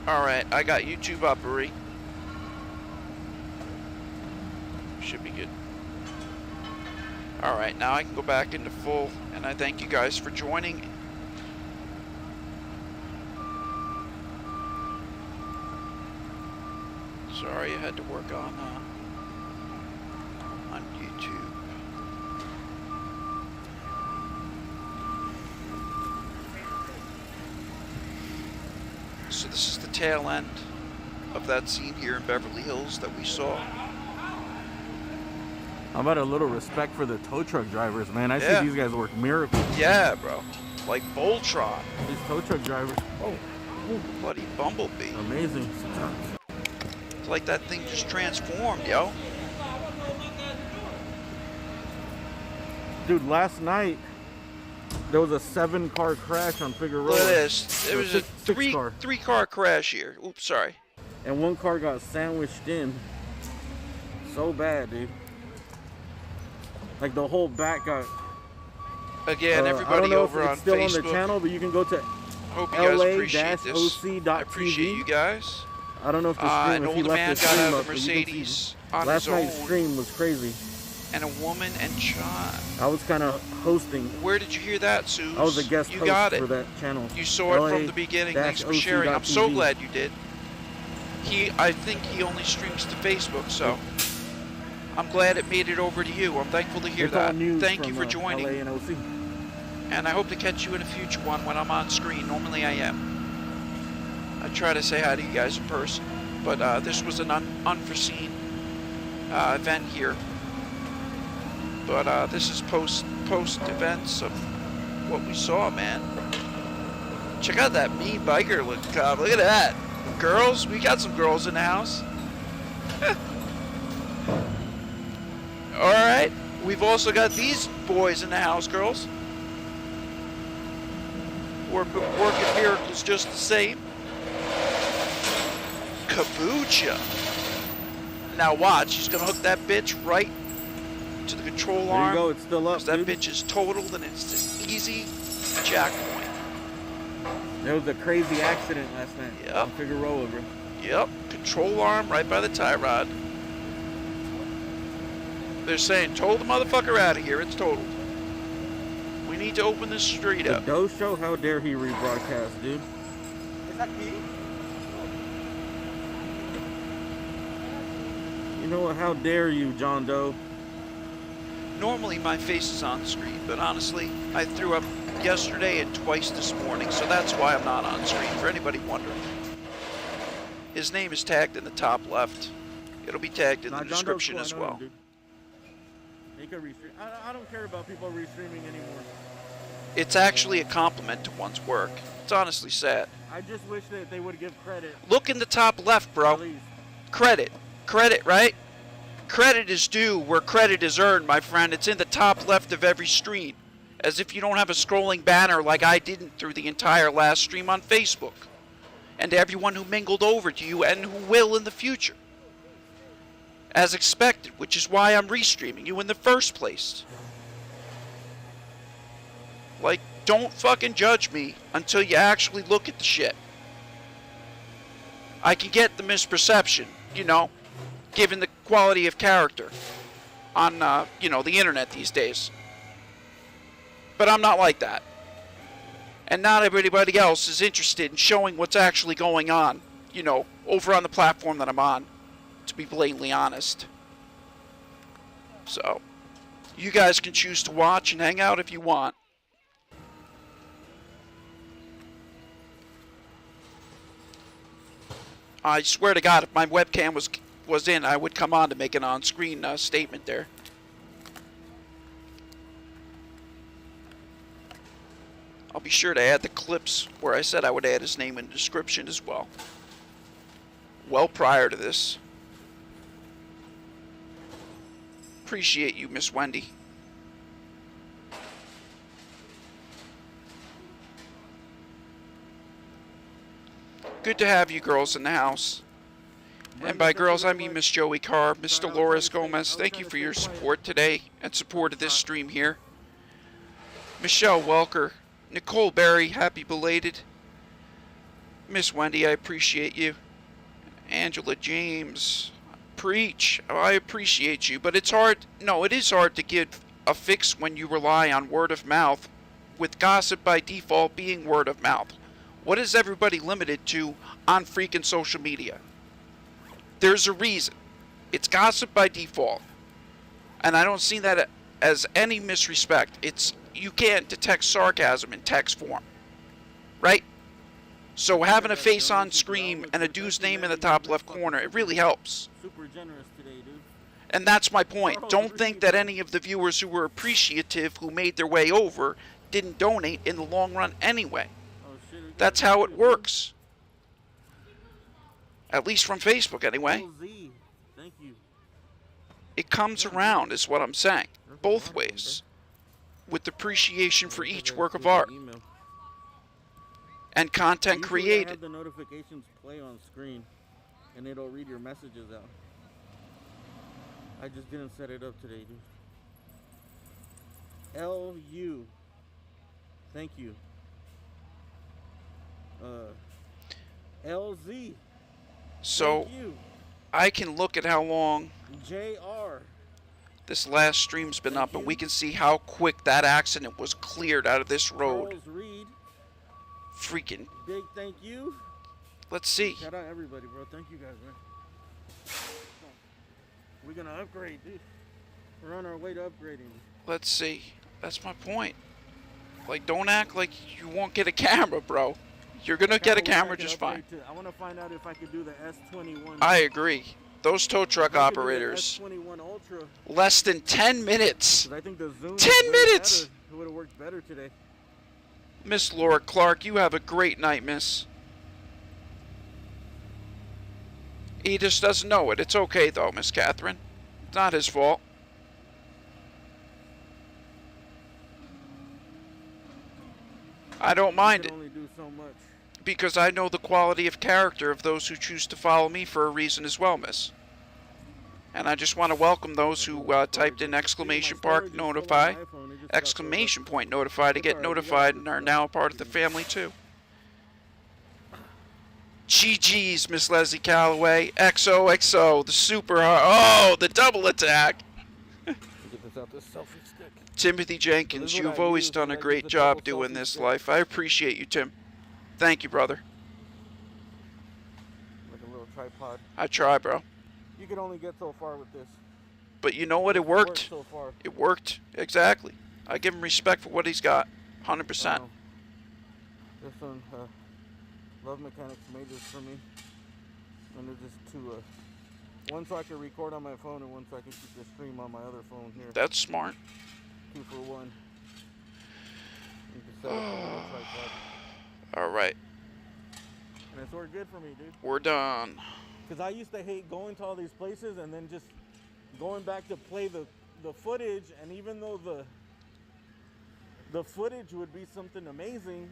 Alright, I got YouTube up, Marie. Should be good. Alright, now I can go back into full, and I thank you guys for joining. Sorry, I had to work on YouTube. So this is the tail end of that scene here in Beverly Hills that we saw. How about a little respect for the tow truck drivers, man? I see these guys work miracles. Yeah, bro. Like Voltron. These tow truck drivers. Oh, bloody bumblebee. Amazing. It's like that thing just transformed, yo. Dude, last night there was a 7-car crash on Figueroa. Look at this. There was a three-car crash here. Oops, sorry. And one car got sandwiched in. So bad, dude. Like the whole back got. Again, everybody I don't know over if on it's still Facebook. on the channel, but you can go to Hope you guys appreciate this. LA-OC.TV. I appreciate you guys. I don't know if the stream, an if he older man left the got stream out of up, the but you can see Mercedes on last his own. night's stream was crazy. And a woman and child. I was kind of hosting. Where did you hear that, Suze? I was a guest you host got it. for that channel. You saw it from the beginning. Thanks for sharing. I'm so glad you did. I think he only streams to Facebook, so I'm glad it made it over to you. I'm thankful to hear that. Thank you for joining. LA and OC. And I hope to catch you in a future one when I'm on screen. Normally I am. I try to say hi to you guys in person, but this was an unforeseen event here. But this is post events of what we saw, man. Check out that mean biker look at that. Girls, we got some girls in the house. Alright, we've also got these boys in the house, girls. We're working miracles just the same. Kabucha. Now watch, he's gonna hook that bitch right to the control arm. There you go, it's still up, that bitch is totaled and it's an easy jack point. There was a crazy accident last night. Yep. On Figueroa, bro. Yep, control arm right by the tie rod. They're saying, total the motherfucker out of here, it's totaled. We need to open this street up. The Doe Show, how dare he rebroadcast, dude? Is that key? You know what, how dare you, John Doe? Normally my face is on screen, but honestly, I threw up yesterday and twice this morning, so that's why I'm not on screen, for anybody wondering. His name is tagged in the top left. It'll be tagged in the description as well. Make a restream. I don't care about people restreaming anymore. It's actually a compliment to one's work. It's honestly sad. I just wish that they would give credit. Look in the top left, bro. Credit. Credit, right? Credit is due where credit is earned, my friend. It's in the top left of every stream. As if you don't have a scrolling banner like I didn't through the entire last stream on Facebook. And to everyone who mingled over to you and who will in the future. As expected, which is why I'm restreaming you in the first place. Like, don't fucking judge me until you actually look at the shit. I can get the misperception, you know, given the quality of character on, you know, the internet these days. But I'm not like that. And not everybody else is interested in showing what's actually going on, you know, over on the platform that I'm on, to be blatantly honest. So, you guys can choose to watch and hang out if you want. I swear to God, if my webcam was in, I would come on to make an on-screen statement there. I'll be sure to add the clips where I said I would add his name in the description as well. Well prior to this. Appreciate you, Miss Wendy. Good to have you girls in the house. And by girls, I mean Miss Joey Carr, Miss Dolores Gomez. Thank you for your support today and support of this stream here. Michelle Welker, Nicole Berry, happy belated. Miss Wendy, I appreciate you. Angela James, preach. Oh, I appreciate you, but it's hard. No, it is hard to get a fix when you rely on word of mouth, with gossip by default being word of mouth. What is everybody limited to on freaking social media? There's a reason. It's gossip by default. And I don't see that as any misrespect. It's, you can't detect sarcasm in text form. Right? So having a face on screen and a dude's name in the top left corner, it really helps. Super generous today, dude. And that's my point. Don't think that any of the viewers who were appreciative, who made their way over, didn't donate in the long run anyway. That's how it works. At least from Facebook anyway. Thank you. It comes around is what I'm saying. Both ways. With appreciation for each work of art. And content created. Have the notifications play on screen and it'll read your messages out. I just didn't set it up today, dude. LU. Thank you. LZ. So Thank you. I can look at how long JR. this last stream's been up, and we can see how quick that accident was cleared out of this road. Charles Reed. Freaking. Big thank you. Let's see. Shout out everybody, bro. Thank you guys, man. We're gonna upgrade, dude. We're on our way to upgrading. Let's see. That's my point. Like, don't act like you won't get a camera, bro. You're gonna get a camera just fine. I want to find out if I could do the S21. I agree. Those tow truck operators. S21 Ultra. Less than 10 minutes. I think the zoom 10 minutes! It would have worked better today. Miss Laura Clark, you have a great night, miss. He just doesn't know it. It's okay, though, Miss Catherine. It's not his fault. I don't mind it. Only do so much. Because I know the quality of character of those who choose to follow me for a reason as well, miss. And I just want to welcome those who typed in exclamation point notify, exclamation point notify to get notified and are now a part of the family too. GG's, Miss Leslie Calloway. XOXO, the super hard. Oh, the double attack. Timothy Jenkins, you've always done a great job doing this life. I appreciate you, Tim. Thank you, brother. Like a little tripod. I try, bro. You can only get so far with this. But you know what? It worked. So far. It worked. Exactly. I give him respect for what he's got. 100%. This one, Love Mechanics made this for me. And they're just two, one so I can record on my phone and one so I can keep the stream on my other phone here. That's smart. 2 for 1. You can set up a little tripod. Alright. And it's worked good for me, dude. We're done. Because I used to hate going to all these places and then just going back to play the footage, and even though the footage would be something amazing,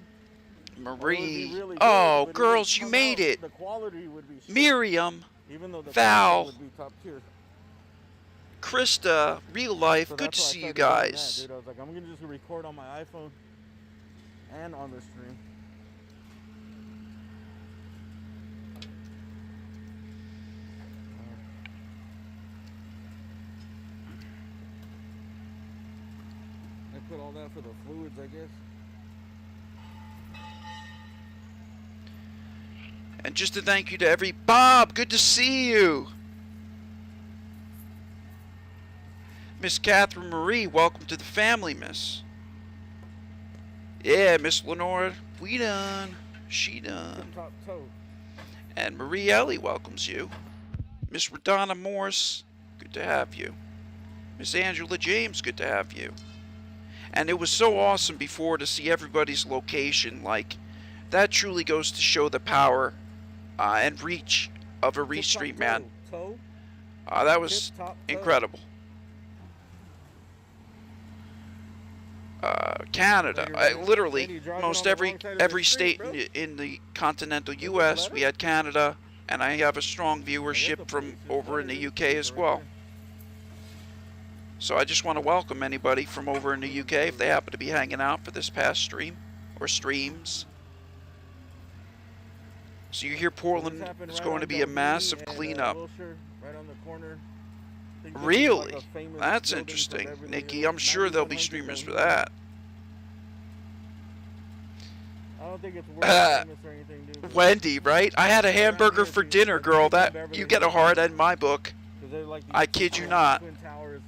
Marie. Really oh, good, girls, you made it. The quality would be shit, Miriam. even though the Val. would be top tier. Krista, real life, So good to that's why I see you started doing guys. that, dude. I was like, I'm gonna just record on my iPhone and on the stream. I put all that for the fluids, I guess. And just a thank you to every Bob, good to see you. Miss Catherine Marie, welcome to the family, miss. Yeah, Miss Lenora, we done. She done. Top toe. And Marie Ellie welcomes you. Miss Radonna Morse, good to have you. Miss Angela James, good to have you. And it was so awesome before to see everybody's location. Like, that truly goes to show the power and reach of a restream, man. Toe. That was incredible. Canada, literally most every state in the continental U.S. we had Canada, and I have a strong viewership from over in the UK as well. So I just want to welcome anybody from over in the UK if they happen to be hanging out for this past stream or streams. So you hear So Portland this happened is right going to on be a Doheny massive and, cleanup. Wilshire, right on the corner. I think this is Really? like a famous That's building for interesting, Beverly Nikki. Hills. I'm sure there'll be 9100 streamers for Doheny. that. I don't think it's world famous or anything, dude. But Wendy, right? I had a around hamburger here, for see, dinner, like girl. everything in That Beverly you get a Hills heart has- in my book. 'cause they're like I these kid you twin- not. Twin towers.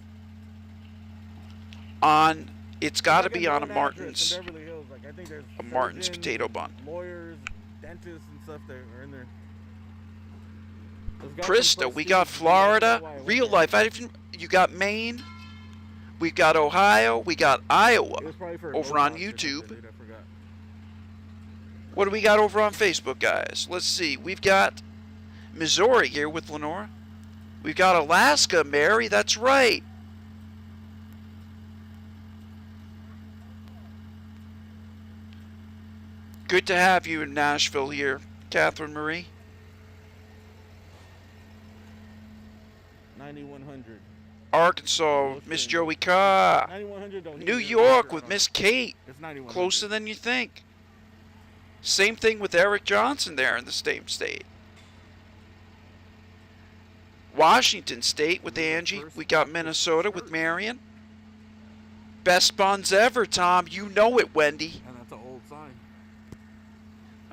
On, it's got to Like be on a known address Martin's. in Beverly Hills. Like I think there's A Martin's surgeons potato and bun. lawyers, dentists, and stuff that are in there. There's got some Krista, folks we too, got that's Florida, why I went real there. life. You got Maine, we got Ohio, we got Iowa. It was probably for over on Botox or something, YouTube. dude, I forgot. What do we got over on Facebook, guys? Let's see. We've got Missouri here with Lenora. We've got Alaska, Mary. That's right. Good to have you in Nashville here, Catherine Marie. 9100. Arkansas, Miss Joey Carr. 9100 don't New need York it. with Miss Kate. It's 9100. Closer than you think. Same thing with Eric Johnson there in the same state. Washington State with Angie. We got Minnesota with Marion. Best buns ever, Tom. You know it, Wendy. And that's an old sign.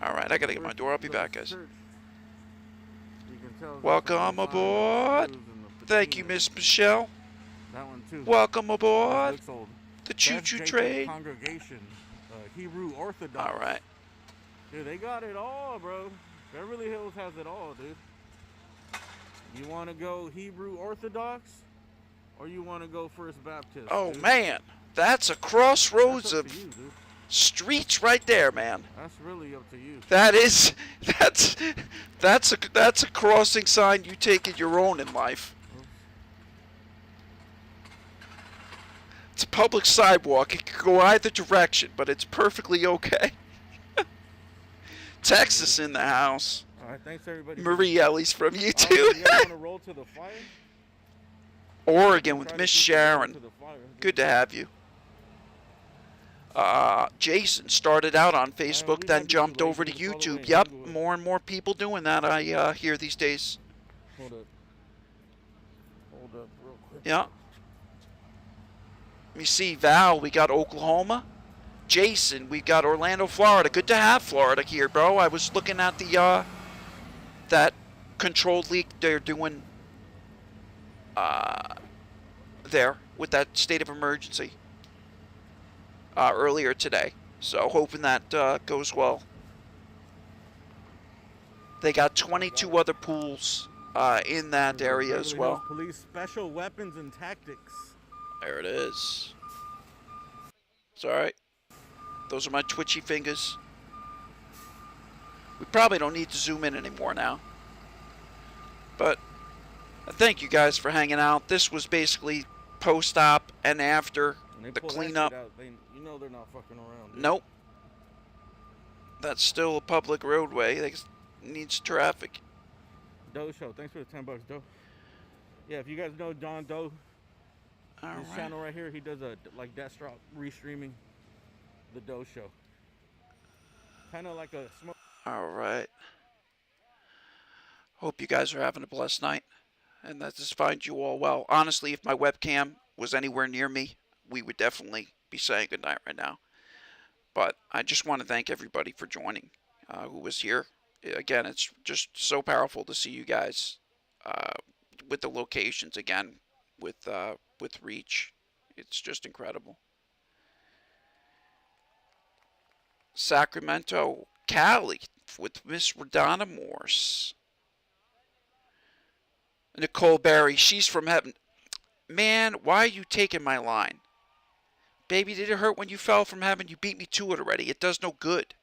All right, I got to get my door. I'll be back, guys. You can tell Welcome that's an old sign, aboard. the screws and the Thank you, patina. Miss Michelle. That one too. Welcome That aboard. looks old. The Beth choo-choo Jacob train. Congregation, Hebrew Orthodox. All right. Dude, they got it all, bro. Beverly Hills has it all, dude. You want to go Hebrew Orthodox, or you want to go First Baptist? Oh, dude? man. That's a crossroads That's up of to you, dude. streets right there, man. That's really up to you. That's a crossing sign you take in your own in life. It's a public sidewalk. It could go either direction, but it's perfectly okay. Texas in the house. All right, thanks everybody. Marie Ellie's from you You too. guys want to roll to the fire? Oregon Try with to Miss keep it rolling Sharon. to the fire. Good to have you. Jason started out on Facebook, we then got jumped these over to ladies all the way YouTube. in Yep, Inglewood. more and more people doing that, I hear these days. Hold up. Hold up real quick. Yeah. Let me see, Val, we got Oklahoma. Jason, we got Orlando, Florida. Good to have Florida here, bro. I was looking at the that controlled leak they're doing there with that state of emergency earlier today. So hoping that goes well. They got 22 other pools in that area as Beverly well. Hills Police Special Weapons and Tactics. There it is. It's alright. Those are my twitchy fingers. We probably don't need to zoom in anymore now. But thank you guys for hanging out. This was basically post-op and after When they the pull that shit cleanup. out, you know they're not fucking around. Dude. Nope. That's still a public roadway. It needs traffic. Doe Show. Thanks for the $10, Doe. Yeah, if you guys know John Doe, All his right. channel right here, he does a like desktop restreaming the Doe Show. Kind of like a smoke. All right. Hope you guys are having a blessed night and that this finds you all well. Honestly, if my webcam was anywhere near me, we would definitely be saying goodnight right now. But I just want to thank everybody for joining who was here. Again, it's just so powerful to see you guys with the locations again, with reach. It's just incredible. Sacramento, Cali, with Miss Radonna Morse. Nicole Berry, she's from heaven. Man, why are you taking my line? Baby, did it hurt when you fell from heaven? You beat me to it already. It does no good.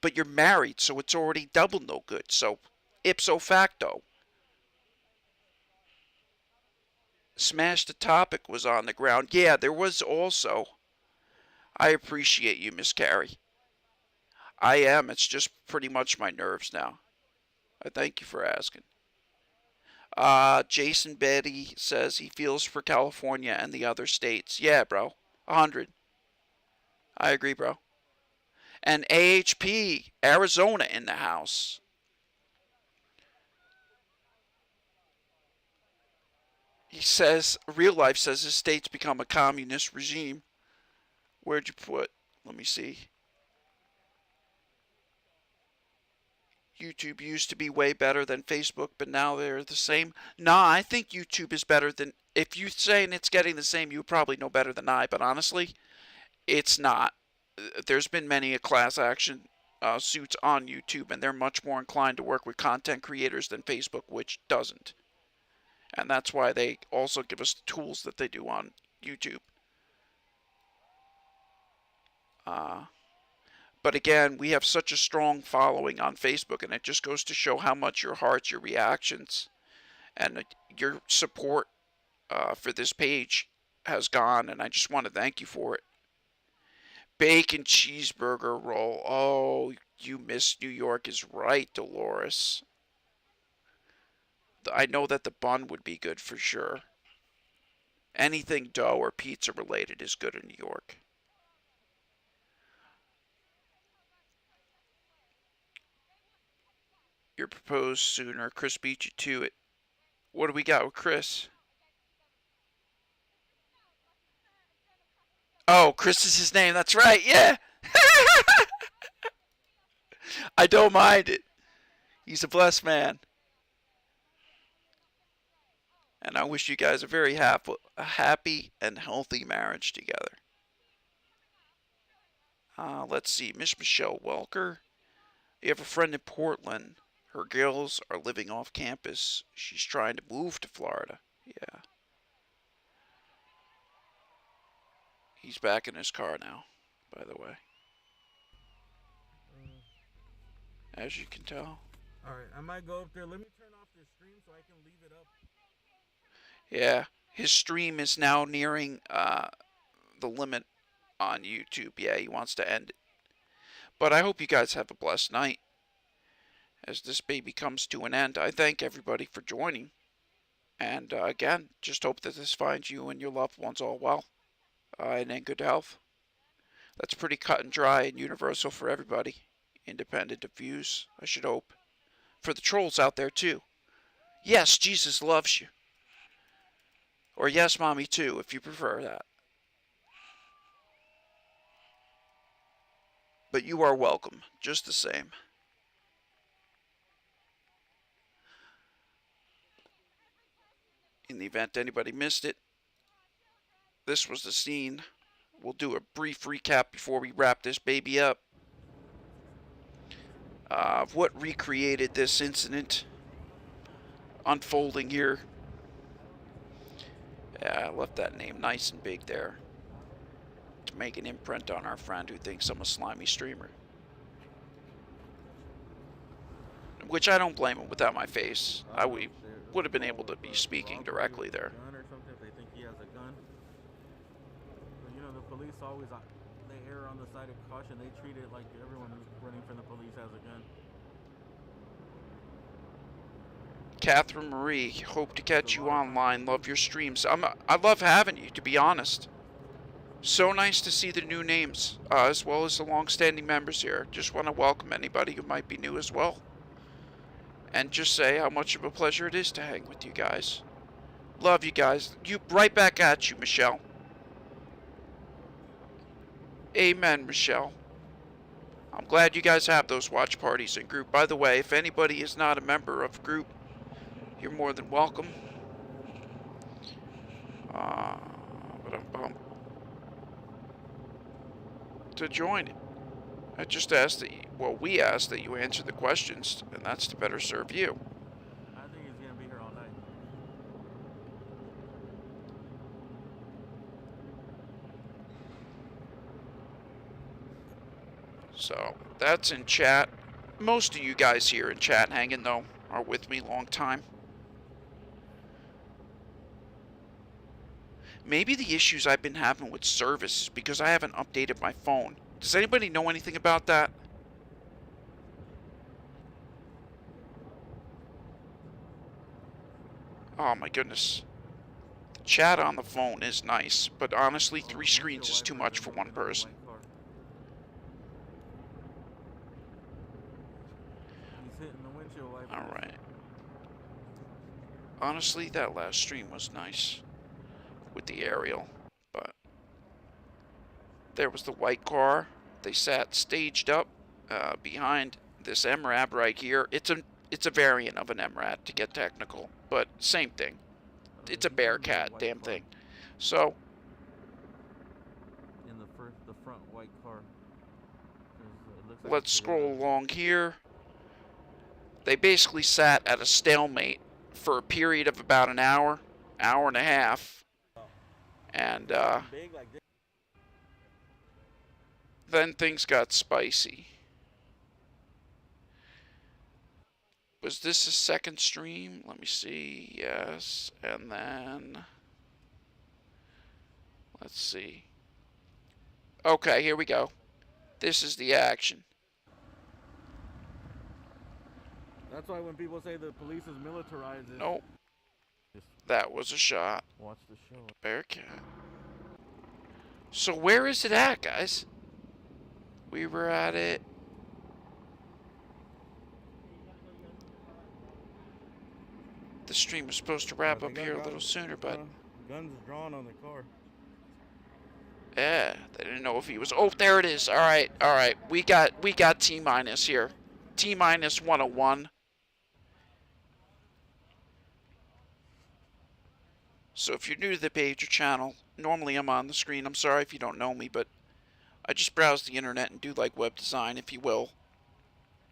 But you're married, so it's already double no good. So, ipso facto. Smash the Topic was on the ground. Yeah, there was also. I appreciate you, Miss Carrie. I am. It's just pretty much my nerves now. I thank you for asking. Jason Betty says he feels for California and the other states. Yeah, bro. 100. I agree, bro. And AHP, Arizona in the house. He says, real life says his state's become a communist regime. Where'd you put? Let me see. YouTube used to be way better than Facebook, but now they're the same. Nah, I think YouTube is better than. If you're saying it's getting the same, you probably know better than I, but honestly, it's not. There's been many a class action suits on YouTube, and they're much more inclined to work with content creators than Facebook, which doesn't. And that's why they also give us the tools that they do on YouTube. But again, we have such a strong following on Facebook, and it just goes to show how much your hearts, your reactions, and your support for this page has gone, and I just want to thank you for it. Bacon cheeseburger roll. Oh, you miss New York is right, Dolores. I know that the bun would be good for sure. Anything dough or pizza related is good in New York. You're proposed sooner. Chris beat you to it. What do we got with Chris? Oh, Chris is his name. That's right. Yeah. I don't mind it. He's a blessed man. And I wish you guys a very happy and healthy marriage together. Let's see. Miss Michelle Welker. You have a friend in Portland. Her girls are living off campus. She's trying to move to Florida. Yeah. He's back in his car now, by the way. As you can tell. Alright, I might go up there. Let me turn off this stream so I can leave it up. Yeah. His stream is now nearing the limit on YouTube. Yeah, he wants to end it. But I hope you guys have a blessed night. As this baby comes to an end, I thank everybody for joining. And again, just hope that this finds you and your loved ones all well and in good health. That's pretty cut and dry and universal for everybody, independent of views, I should hope. For the trolls out there too. Yes, Jesus loves you. Or yes, mommy too, if you prefer that. But you are welcome, just the same. In the event anybody missed it, this was the scene. We'll do a brief recap before we wrap this baby up of what recreated this incident unfolding here. Yeah, I left that name nice and big there to make an imprint on our friend who thinks I'm a slimy streamer. Which I don't blame him without my face. I would have been able to be speaking directly there. Gun or something if they think he has a gun. But you know, the police always they err on the side of caution. They treat it like everyone who's running from the police has a gun. Catherine Marie, hope to catch you online. Love your streams. I love having you, to be honest. So nice to see the new names, as well as the long-standing members here. Just want to welcome anybody who might be new as well. And just say how much of a pleasure it is to hang with you guys. Love you guys. You right back at you, Michelle. Amen, Michelle. I'm glad you guys have those watch parties in group. By the way, if anybody is not a member of group, you're more than welcome. To join it. I just ask that we ask that you answer the questions, and that's to better serve you. I think he's gonna be here all night. So, that's in chat. Most of you guys here in chat hanging, though, are with me long time. Maybe the issues I've been having with service is because I haven't updated my phone. Does anybody know anything about that? Oh my goodness. The chat on the phone is nice, but honestly, 3 screens is too much for one person. He's hitting the windshield wiper. Alright. Honestly, that last stream was nice with the aerial, but there was the white car. They sat staged up behind this MRAB right here. It's a variant of an MRAD to get technical, but same thing. It's a bearcat, damn thing. So In the front white car. Like let's scroll along here. They basically sat at a stalemate for a period of about an hour, hour and a half, and then things got spicy. Was this a second stream? Let me see. Yes, and then let's see. Okay, here we go. This is the action. That's why when people say the police is militarized, Nope. That was a shot. Watch the show. Bearcat. So where is it at, guys? We were at it. The stream was supposed to wrap up here a little sooner, but guns drawn on the car. yeah, they didn't know if he was. Oh, there it is. All right. We got T minus here. T minus 101. So if you're new to the page or channel, normally I'm on the screen. I'm sorry if you don't know me, but I just browse the internet and do like web design, if you will.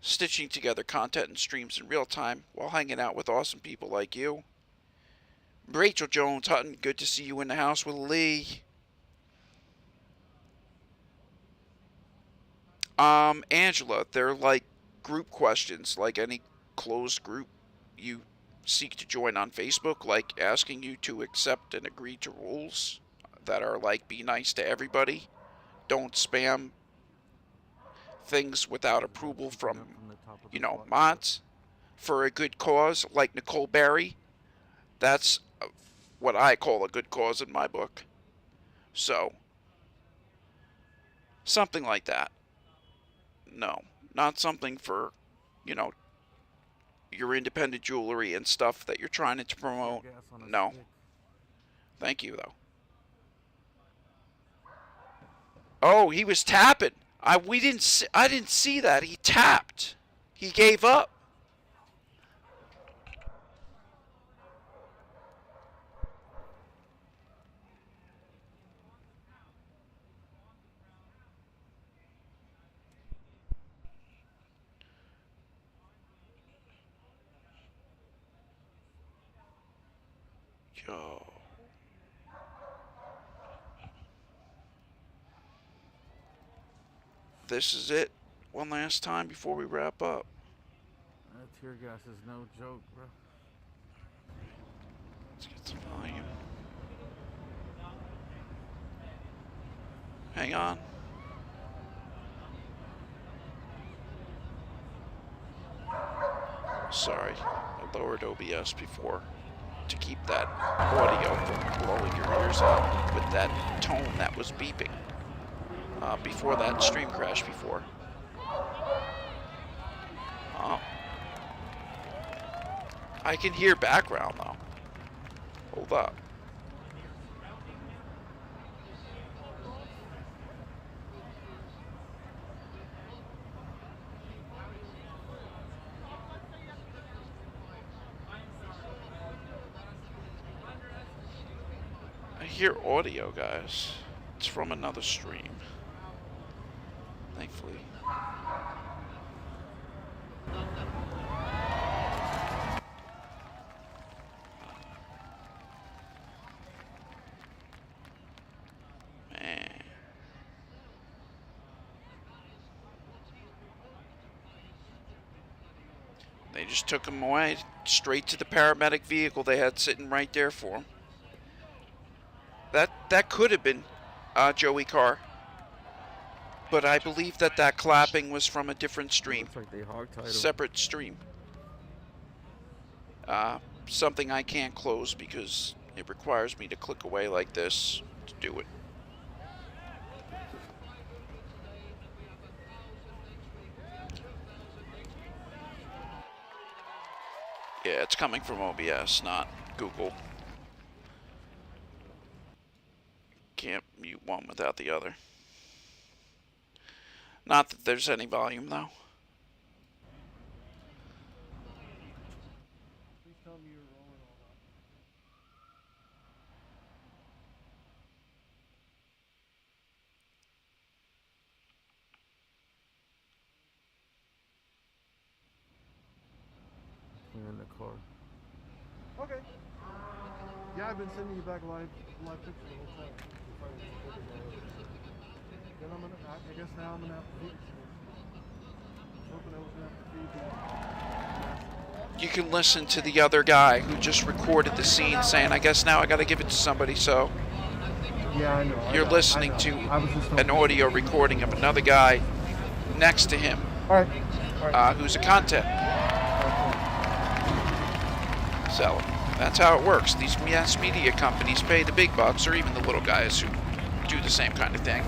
Stitching together content and streams in real time while hanging out with awesome people like you. Rachel Jones Hutton, good to see you in the house with Lee. Angela, they're like group questions, like any closed group you seek to join on Facebook, like asking you to accept and agree to rules that are like be nice to everybody. Don't spam things without approval from, you know, mods for a good cause, like Nicole Berry. That's what I call a good cause in my book. So, something like that. No, not something for, you know, your independent jewelry and stuff that you're trying to promote. No. Thank you, though. Oh, he was tapping. I didn't see that. He tapped. He gave up. Yo. This is it. One last time before we wrap up. That tear gas is no joke, bro. Let's get some volume. Hang on. Sorry, I lowered OBS before to keep that audio from blowing your ears out with that tone that was beeping before that stream crash before. Oh. I can hear background though. Hold up. I hear audio, guys. It's from another stream. Thankfully. Man. They just took him away straight to the paramedic vehicle they had sitting right there for him. That could have been Joey Carr, but I believe that clapping was from a different stream, Looks like they hog-tied him. separate stream. Something I can't close because it requires me to click away like this to do it. Yeah, it's coming from OBS, not Google. Can't mute one without the other. Not that there's any volume, though. Please tell me you're rolling all that. We're in the car. Okay. Yeah, I've been sending you back live pictures the whole time. Then I guess now I'm gonna have to feed you. I was hoping I was gonna have to feed you. You can listen to the other guy who just recorded the scene saying, I guess now I gotta give it to somebody, so Yeah, I know. you're listening to an audio recording of another guy next to him, who's a content seller. That's how it works. These mass media companies pay the big bucks, or even the little guys who do the same kind of thing.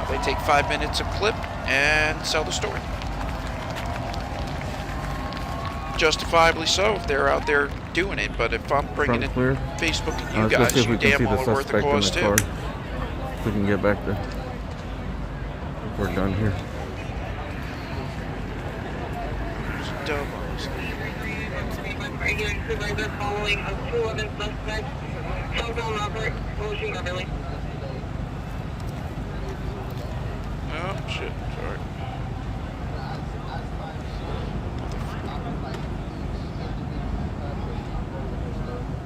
They take 5 minutes of clip and sell the story. Justifiably so if they're out there doing it, but if I'm bringing it Facebook and you guys, you damn well are worth the cause too. If we can get back there. If we're done here. Regular following of 211 suspects. Condone Robert, closing Beverly. Oh, shit. Sorry.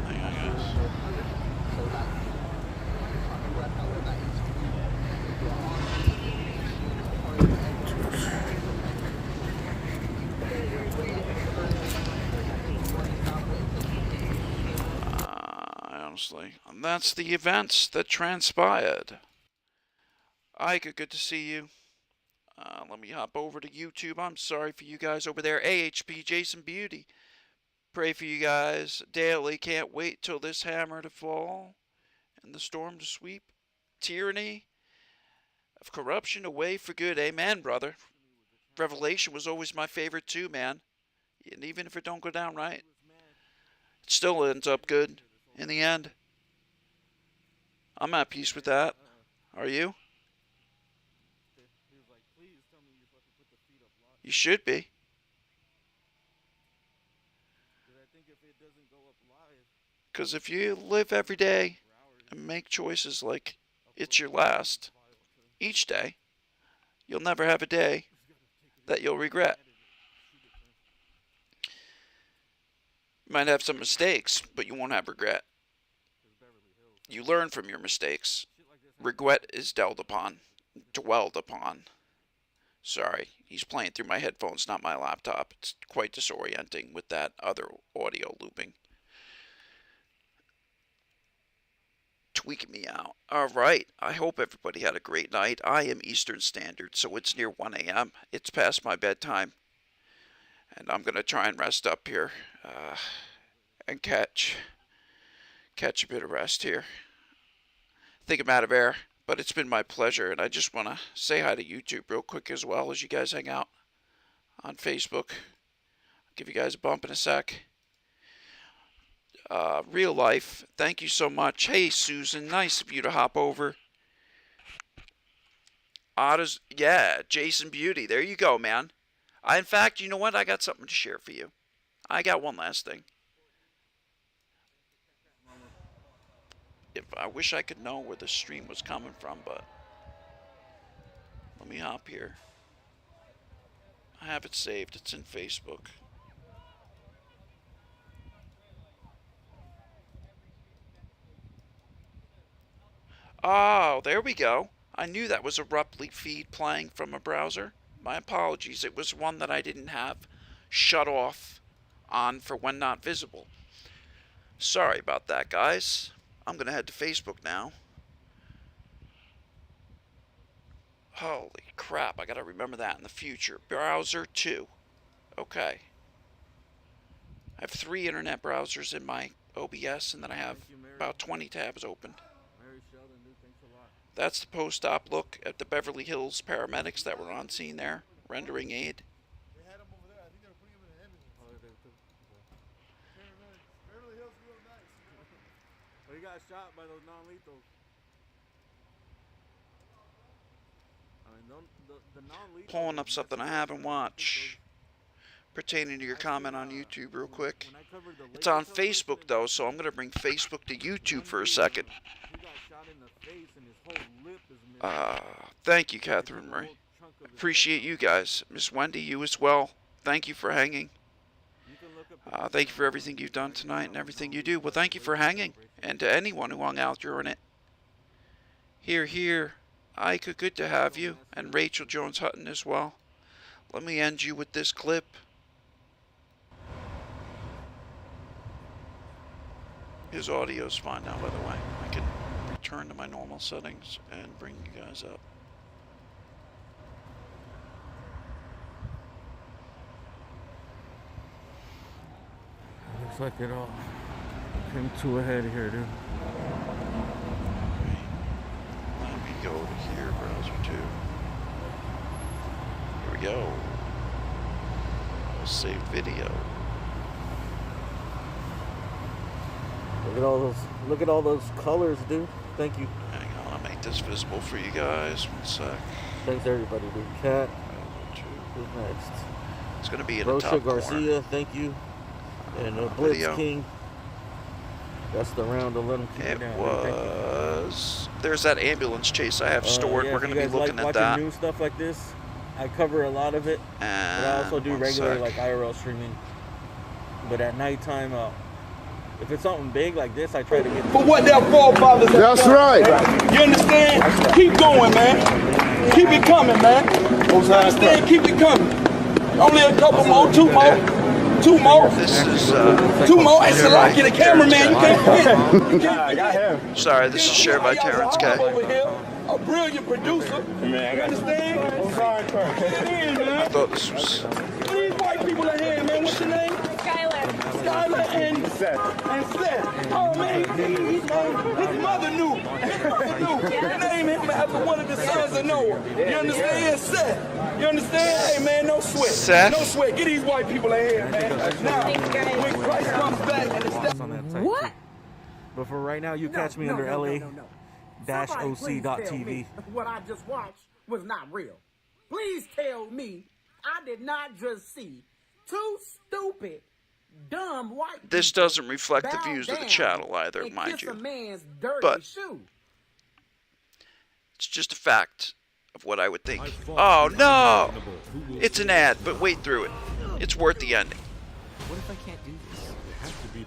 Hang on, guys. Honestly, and that's the events that transpired. Ike, good to see you. Let me hop over to YouTube. I'm sorry for you guys over there. AHP, Jason Beauty. Pray for you guys daily. Can't wait till this hammer to fall and the storm to sweep. Tyranny of corruption away for good. Amen, brother. Revelation was always my favorite too, man. And even if it don't go down right, it still ends up good in the end. I'm at peace with that. Are you? You should be. Because if you live every day and make choices like it's your last, each day, you'll never have a day that you'll regret. You might have some mistakes, but you won't have regret. You learn from your mistakes. Regret is dwelled upon. Sorry, he's playing through my headphones, not my laptop. It's quite disorienting with that other audio looping. Tweaking me out. Alright, I hope everybody had a great night. I am Eastern Standard, so it's near 1 a.m. It's past my bedtime. And I'm going to try and rest up here. And catch a bit of rest here. I think I'm out of air. But it's been my pleasure, and I just want to say hi to YouTube real quick as well as you guys hang out on Facebook. I'll give you guys a bump in a sec. Real life, thank you so much. Hey, Susan, nice of you to hop over. Otters, yeah, Jason Beauty, there you go, man. In fact, you know what? I got something to share for you. I got one last thing. I wish I could know where the stream was coming from, but let me hop here. I have it saved. It's in Facebook. Oh, there we go. I knew that was a Rupley feed playing from a browser. My apologies. It was one that I didn't have shut off on for when not visible. Sorry about that, guys. I'm going to head to Facebook now. Holy crap, I got to remember that in the future. Browser 2. Okay. I have 3 internet browsers in my OBS, and then I have about 20 tabs open. That's the post-op look at the Beverly Hills paramedics that were on scene there, rendering aid. He got shot by those non-lethals. I mean, the non-lethals. Pulling up something I haven't watched pertaining to your comment on YouTube real quick. It's on Facebook though, so I'm gonna bring Facebook to YouTube for a second. He got shot in the face and his whole lip is missing. Thank you, Catherine Marie. Appreciate you guys. Miss Wendy, you as well. Thank you for hanging. Thank you for everything you've done tonight and everything you do. Well, thank you for hanging. And to anyone who hung out during it. Here. Ika, good to have you. And Rachel Jones Hutton as well. Let me end you with this clip. His audio's fine now, by the way. I can return to my normal settings and bring you guys up. Looks like it all came to a head here, dude. Let me go to here, browser 2. Here we go. Save video. Look at all those colors, dude. Thank you. Hang on, I'll make this visible for you guys. One sec. Thanks everybody, dude. Cat. Browser 2. Who's next? It's gonna be in the Rocha top Garcia, corner. thank you. And Blitz Video. King. That's the round to let him keep It down. was. There's that ambulance chase I have stored. Yeah, We're if going you to be guys looking like at that. watching new stuff like this, I cover a lot of it. And But I also do one regular sec. like IRL streaming. But at nighttime, if it's something big like this, I try to get. For what their forefathers have That's done. right. You understand? Keep going, man. Keep it coming, man. You understand? Keep it coming. Only a couple more, two more. This is. Two more. It's a lock in the cameraman. You can't forget. You can't forget. Sorry, this is shared by Terrence K. Over here, a brilliant producer. You understand? Get in, I man. thought this was. These white people are here, man. What's your name? Skylar and Seth. Oh man, his mother knew. Name him after one of the sons of Noah. You understand? Seth. You understand? Hey man, no sweat. Seth? No sweat. Get these white people in here, man. Now, when Christ comes back and it's On that site, What? too. But for right now, you catch me under LA-OC.tv. What I just watched was not real. Please tell me I did not just see two stupid, dumb white This people doesn't reflect the bow views of the down channel either, and mind kiss you. a man's dirty But- shoe. It's just a fact of what I would think. Oh no! It's an ad, but wait through it. It's worth the ending. What if I can't do this?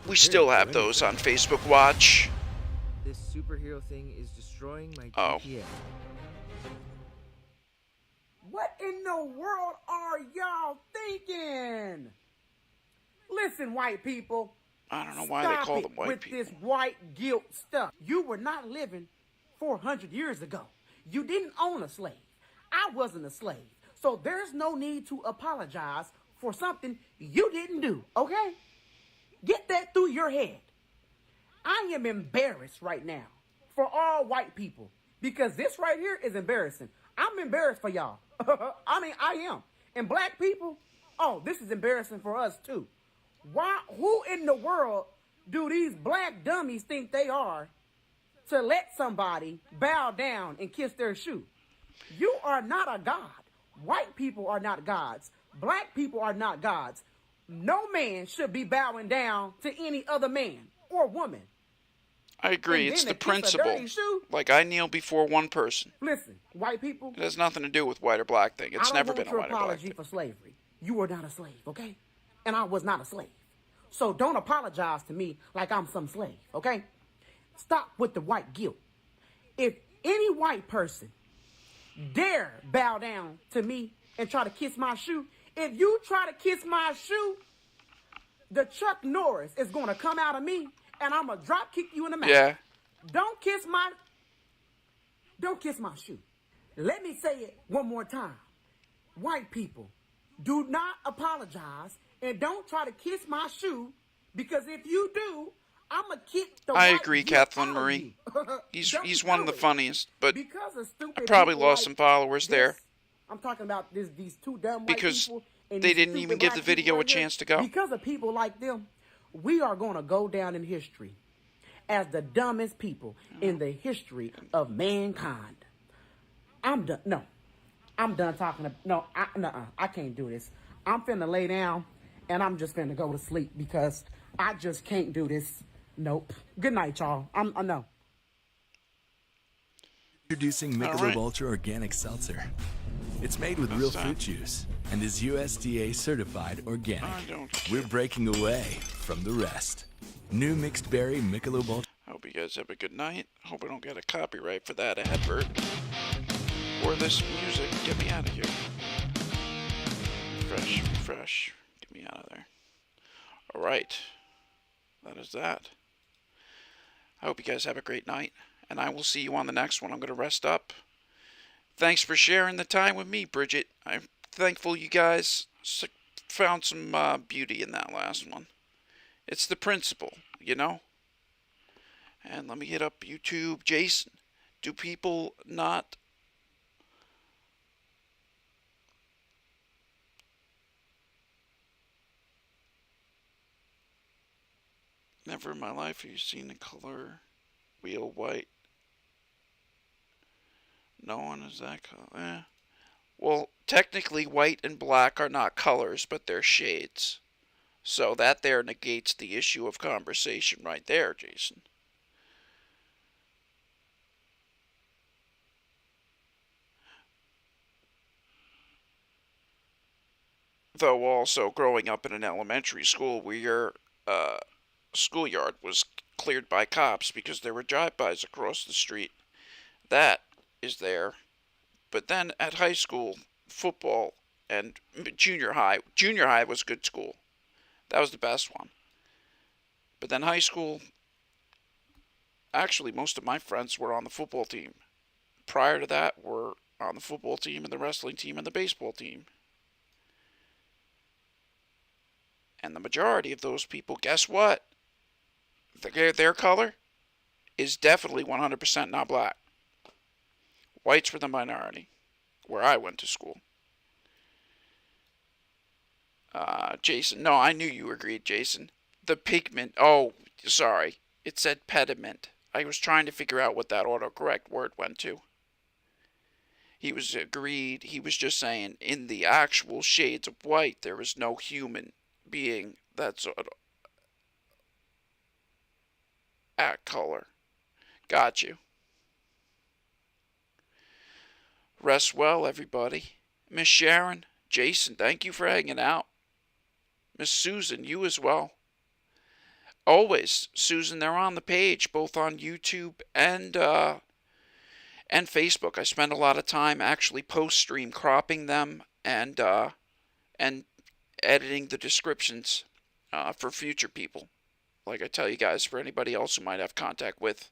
We still have those on Facebook Watch. This superhero thing is destroying my Oh. GPS. What in the world are y'all thinking? Listen, white people. I don't know why they Stop call it them white with people. this white guilt stuff. You were not living 400 years ago. You didn't own a slave. I wasn't a slave. So there's no need to apologize for something you didn't do, okay? Get that through your head. I am embarrassed right now for all white people because this right here is embarrassing. I'm embarrassed for y'all. I mean, I am. And black people, oh, this is embarrassing for us too. Why? Who in the world do these black dummies think they are to let somebody bow down and kiss their shoe? You are not a god. White people are not gods. Black people are not gods. No man should be bowing down to any other man or woman. I agree, And it's then the to kiss a dirty principle. shoe? Like, I kneel before one person. Listen, white people, It has nothing to do with white or black thing. It's I don't never want been a your white or black apology thing. for slavery. You were not a slave, okay? And I was not a slave. So don't apologize to me like I'm some slave, okay? Stop with the white guilt. If any white person dare bow down to me and try to kiss my shoe, if you try to kiss my shoe, the Chuck Norris is going to come out of me and I'm going to drop kick you in the mouth. Yeah. Don't kiss my shoe. Let me say it one more time. White people, do not apologize and don't try to kiss my shoe because if you do, I'm going to kick the I white agree, guilt Kathleen out of Marie. you. He's Don't one of do the it. funniest, but Because of stupid I probably people lost like some followers this, there. I'm talking about these two dumb white Because people and they these didn't stupid even give black the video people a right here. chance to go. Because of people like them, we are going to go down in history as the dumbest people in the history of mankind. I'm done. No, I'm done talking. I can't do this. I'm finna lay down and I'm just finna go to sleep because I just can't do this. Nope. Good night, y'all. I know. Introducing Michelob Ultra Organic Seltzer. It's made with real fruit juice and is USDA certified organic. We're breaking away from the rest. New mixed berry Michelob Ultra. I hope you guys have a good night. Hope I don't get a copyright for that advert. Or this music. Get me out of here. Fresh. Get me out of there. Alright. That is that. I hope you guys have a great night. And I will see you on the next one. I'm going to rest up. Thanks for sharing the time with me, Bridget. I'm thankful you guys found some beauty in that last one. It's the principle, you know? And let me hit up YouTube. Jason, do people not... Never in my life have you seen the color wheel white. No one is that color. Well, technically white and black are not colors, but they're shades. So that there negates the issue of conversation right there, Jason. Though also growing up in an elementary school where your schoolyard was cleared by cops because there were drive-bys across the street. That is there. But then at high school, football and junior high was a good school. That was the best one. But then high school, actually most of my friends were on the football team. Prior to that were on the football team and the wrestling team and the baseball team. And the majority of those people, guess what? Their color is definitely 100% not black. Whites were the minority, where I went to school. Jason, no, I knew you agreed, Jason. The pigment, oh, sorry. It said pediment. I was trying to figure out what that autocorrect word went to. He was agreed. He was just saying, in the actual shades of white, there was no human being that sort of at color. Got you. Rest well, everybody. Miss Sharon, Jason, thank you for hanging out. Miss Susan, you as well. Always, Susan, they're on the page, both on YouTube and Facebook. I spend a lot of time actually post-stream cropping them and editing the descriptions for future people. Like I tell you guys, for anybody else who might have contact with.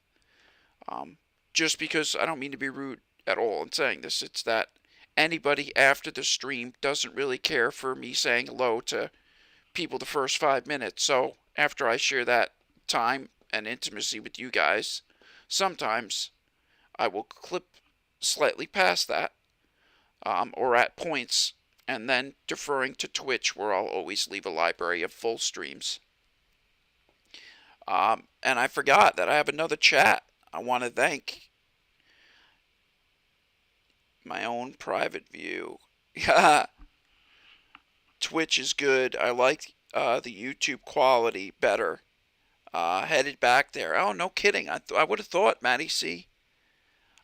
Just because I don't mean to be rude at all in saying this, it's that anybody after the stream doesn't really care for me saying hello to people the first 5 minutes. So after I share that time and intimacy with you guys, sometimes I will clip slightly past that, or at points, and then deferring to Twitch, where I'll always leave a library of full streams. And I forgot that I have another chat. I want to thank my own private view. Twitch is good. I like the YouTube quality better. Headed back there. Oh, no kidding. I would have thought, Maddie C.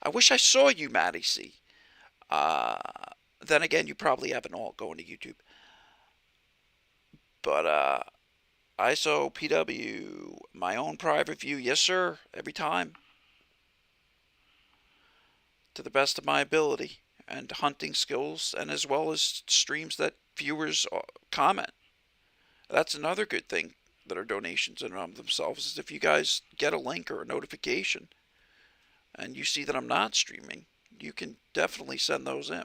I wish I saw you, Maddie C. Then again, you probably have an alt going to YouTube. But, ISO PW, my own private view. Yes, sir. Every time. To the best of my ability. And hunting skills. And as well as streams that viewers comment. That's another good thing that are donations in and of themselves. Is if you guys get a link or a notification. And you see that I'm not streaming. You can definitely send those in.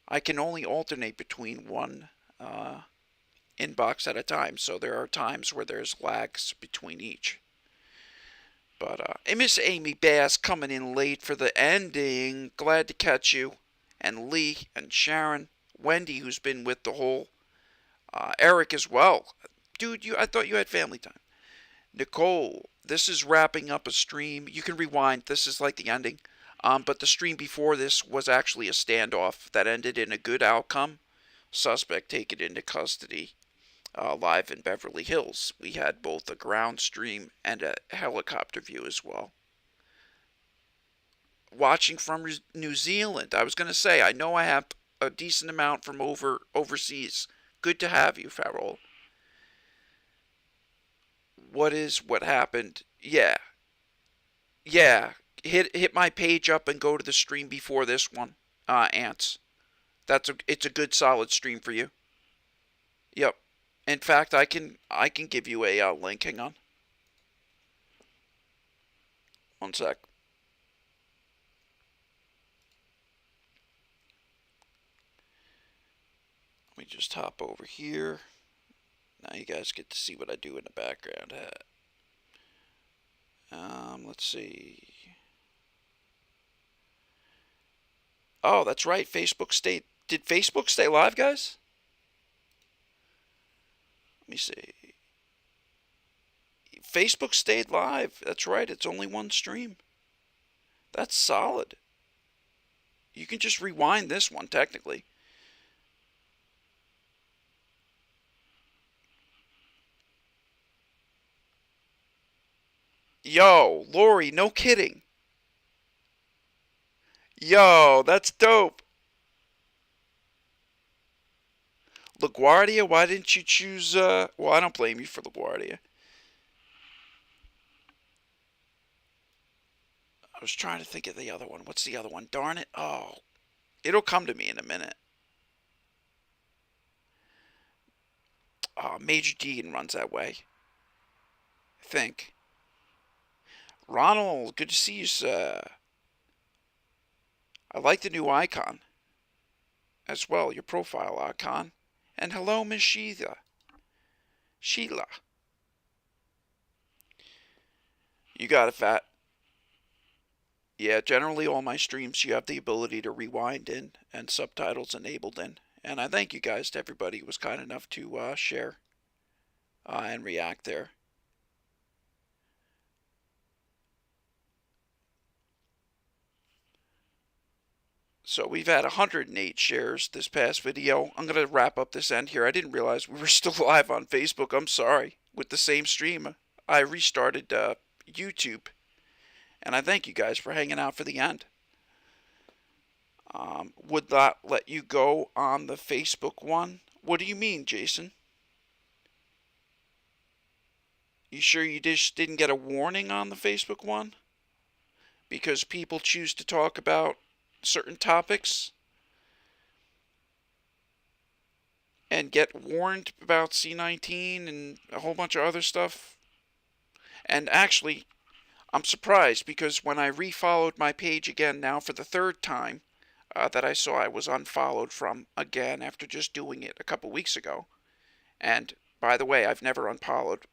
I can only alternate between one inbox at a time, so there are times where there's lags between each. But Miss Amy Bass coming in late for the ending. Glad to catch you. And Lee and Sharon. Wendy, who's been with the whole. Eric as well. Dude, I thought you had family time. Nicole, this is wrapping up a stream. You can rewind. This is like the ending. But the stream before this was actually a standoff that ended in a good outcome. Suspect taken into custody. Live in Beverly Hills. We had both a ground stream and a helicopter view as well. Watching from New Zealand. I was going to say, I know I have a decent amount from overseas. Good to have you, Farrell. What happened? Yeah. Hit my page up and go to the stream before this one, Ants. It's a good solid stream for you. Yep. In fact, I can give you a link. Hang on. One sec. Let me just hop over here. Now you guys get to see what I do in the background. Let's see. Oh, that's right. Facebook stayed. Did Facebook stay live, guys? Let me see. Facebook stayed live. That's right. It's only one stream. That's solid. You can just rewind this one, technically. Yo, Lori, no kidding. Yo, that's dope. LaGuardia, why didn't you choose, well, I don't blame you for LaGuardia. I was trying to think of the other one. What's the other one? Darn it. Oh, it'll come to me in a minute. Major Dean runs that way. I think. Ronald, good to see you, sir. I like the new icon as well, your profile icon. And hello, Miss Sheila. You got it, Fat. Yeah, generally all my streams you have the ability to rewind in and subtitles enabled in. And I thank you guys to everybody who was kind enough to share and react there. So we've had 108 shares this past video. I'm going to wrap up this end here. I didn't realize we were still live on Facebook. I'm sorry. With the same stream, I restarted YouTube. And I thank you guys for hanging out for the end. Would that let you go on the Facebook one? What do you mean, Jason? You sure you just didn't get a warning on the Facebook one? Because people choose to talk about certain topics and get warned about C19 and a whole bunch of other stuff. And actually, I'm surprised because when I refollowed my page again now for the third time, that I saw I was unfollowed from again after just doing it a couple weeks ago. And by the way, I've never unfollowed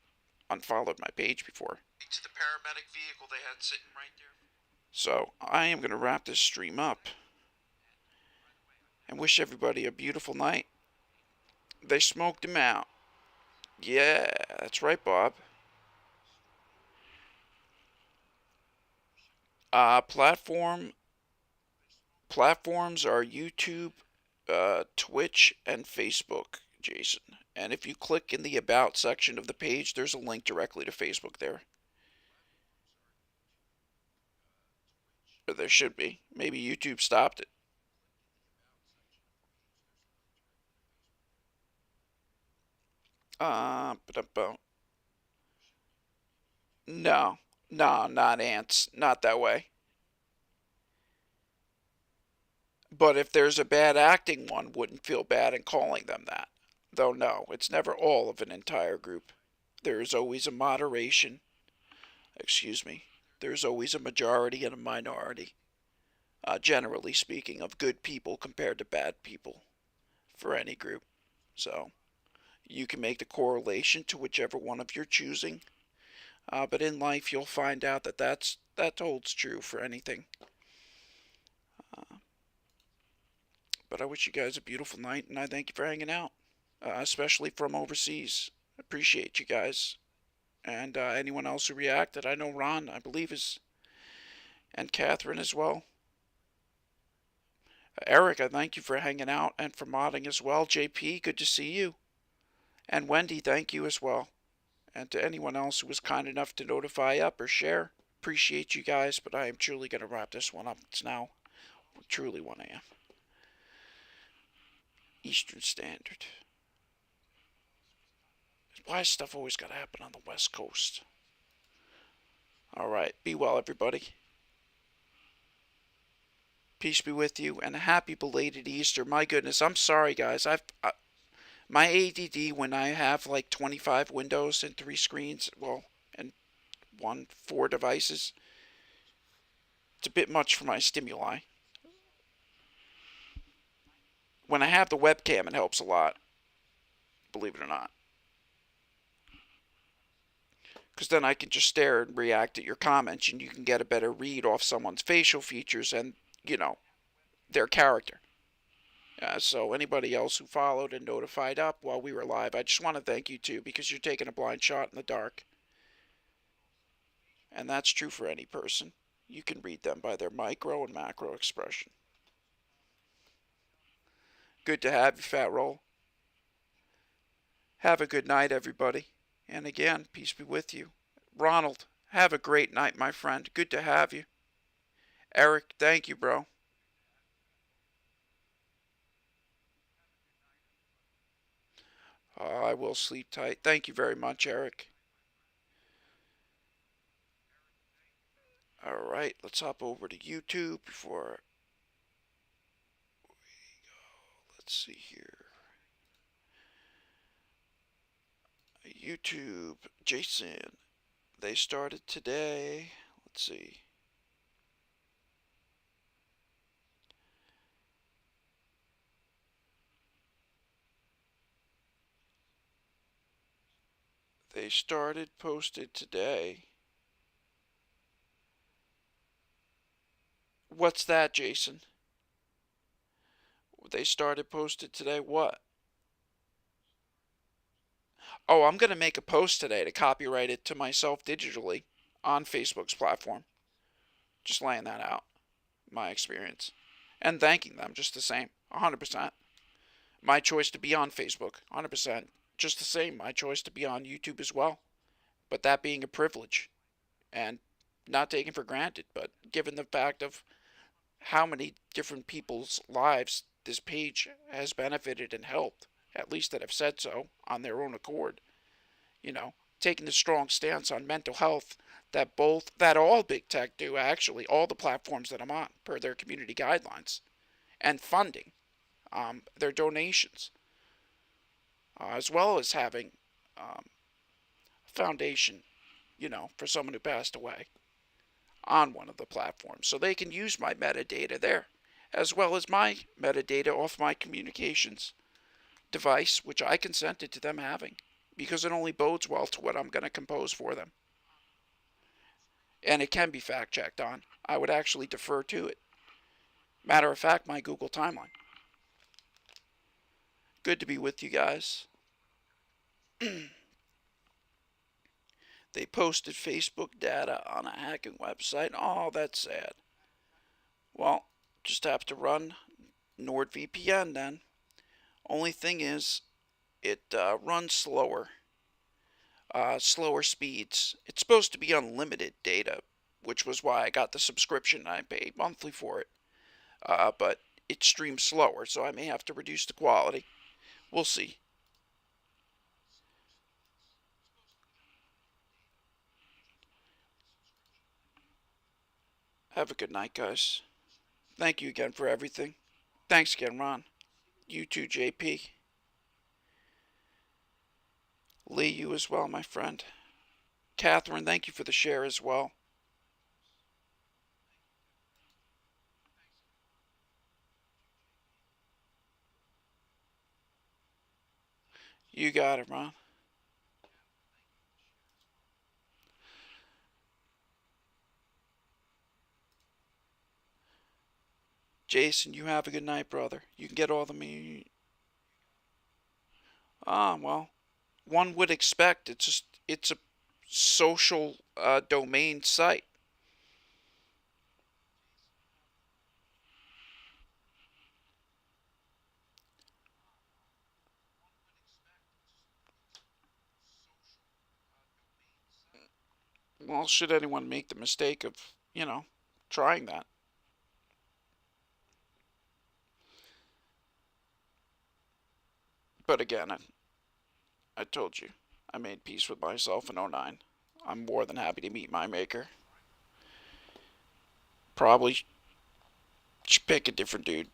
my page before. To the paramedic vehicle they had sitting right there. So I am going to wrap this stream up and wish everybody a beautiful night. They smoked him out. Yeah, that's right, Bob. Platforms are YouTube, Twitch, and Facebook, Jason. And if you click in the About section of the page, there's a link directly to Facebook there. Or there should be. Maybe YouTube stopped it. No, not ants. Not that way. But if there's a bad acting one, wouldn't feel bad in calling them that. Though no, it's never all of an entire group. There is always a moderation. Excuse me. There's always a majority and a minority. Generally speaking, of good people compared to bad people for any group. So you can make the correlation to whichever one of your choosing. But in life, you'll find out that that holds true for anything. But I wish you guys a beautiful night, and I thank you for hanging out, especially from overseas. Appreciate you guys. And anyone else who reacted. I know Ron, I believe, is, and Catherine as well. Eric, I thank you for hanging out and for modding as well. JP, good to see you. And Wendy, thank you as well. And to anyone else who was kind enough to notify up or share, appreciate you guys, but I am truly going to wrap this one up. It's now truly 1 a.m. Eastern Standard. Why is stuff always got to happen on the West Coast? Alright, be well, everybody. Peace be with you, and a happy belated Easter. My goodness, I'm sorry, guys. My ADD, when I have like 25 windows and 3 screens, well, and 4 devices, it's a bit much for my stimuli. When I have the webcam, it helps a lot, believe it or not. Because then I can just stare and react at your comments, and you can get a better read off someone's facial features and, you know, their character. So anybody else who followed and notified up while we were live, I just want to thank you too, because you're taking a blind shot in the dark. And that's true for any person. You can read them by their micro and macro expression. Good to have you, Fat Roll. Have a good night, everybody. And again, peace be with you. Ronald, have a great night, my friend. Good to have you. Eric, thank you, bro. I will sleep tight. Thank you very much, Eric. Alright, let's hop over to YouTube before we go. Let's see here. YouTube, Jason. They started today. Let's see. They started posted today. What's that, Jason? They started posted today. What? Oh, I'm going to make a post today to copyright it to myself digitally on Facebook's platform. Just laying that out. My experience. And thanking them just the same. 100%. My choice to be on Facebook. 100%. Just the same. My choice to be on YouTube as well. But that being a privilege. And not taken for granted. But given the fact of how many different people's lives this page has benefited and helped, at least that have said so on their own accord, you know, taking a strong stance on mental health that all big tech do, actually, all the platforms that I'm on, per their community guidelines, and funding their donations, as well as having a foundation, you know, for someone who passed away on one of the platforms, so they can use my metadata there, as well as my metadata off my communications device, which I consented to them having, because it only bodes well to what I'm going to compose for them. And it can be fact-checked on. I would actually defer to it. Matter of fact, my Google timeline. Good to be with you guys. They posted Facebook data on a hacking website. Oh, that's sad. Well, just have to run NordVPN then. Only thing is, it runs slower. Slower speeds. It's supposed to be unlimited data, which was why I got the subscription. I pay monthly for it. But it streams slower, so I may have to reduce the quality. We'll see. Have a good night, guys. Thank you again for everything. Thanks again, Ron. You too, JP. Lee, you as well, my friend. Catherine, thank you for the share as well. You got it, Ron. Jason, you have a good night, brother. You can get all the well, one would expect it's a social domain site. Well, should anyone make the mistake of, you know, trying that? But again, I told you, I made peace with myself in 09. I'm more than happy to meet my maker. Probably should pick a different dude.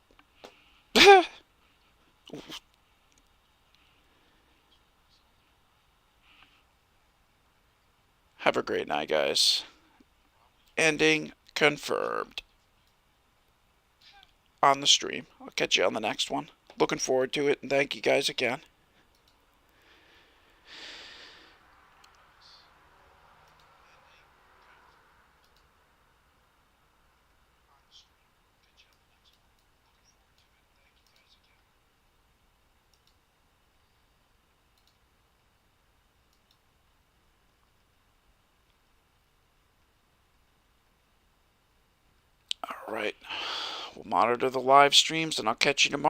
Have a great night, guys. Ending confirmed on the stream. I'll catch you on the next one. Looking forward to it, and thank you guys again. Alright. We'll monitor the live streams, and I'll catch you tomorrow.